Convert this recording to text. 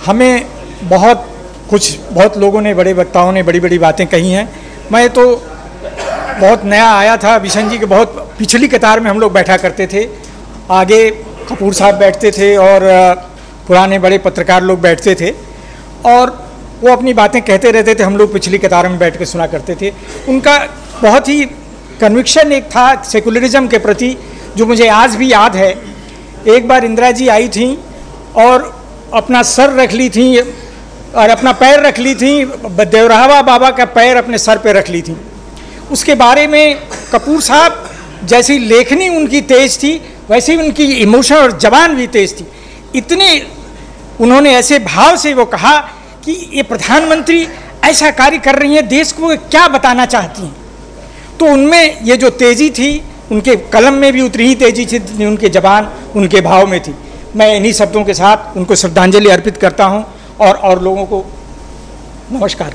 हमें बहुत लोगों ने, बड़े वक्ताओं ने बड़ी बड़ी बातें कही हैं। मैं तो बहुत नया आया था, बिशन जी के बहुत पिछली कतार में हम लोग बैठा करते थे, आगे कपूर साहब बैठते थे और पुराने बड़े पत्रकार लोग बैठते थे और वो अपनी बातें कहते रहते थे, हम लोग पिछली कतार में बैठ के सुना करते थे। उनका बहुत ही कन्विक्शन एक था सेकुलरिज्म के प्रति, जो मुझे आज भी याद है। एक बार इंदिरा जी आई थी और अपना सर रख ली थी और अपना पैर रख ली थी, देवरावा बाबा का पैर अपने सर पे रख ली थी। उसके बारे में कपूर साहब जैसी लेखनी उनकी तेज थी, वैसे ही उनकी इमोशन और जबान भी तेज थी। इतने उन्होंने ऐसे भाव से वो कहा कि ये प्रधानमंत्री ऐसा कार्य कर रही हैं, देश को क्या बताना चाहती हैं। तो उनमें ये जो तेज़ी थी, उनके कलम में भी उतनी ही तेज़ी थी, उनके जबान, उनके भाव में थी। मैं इन्हीं शब्दों के साथ उनको श्रद्धांजलि अर्पित करता हूं और लोगों को नमस्कार।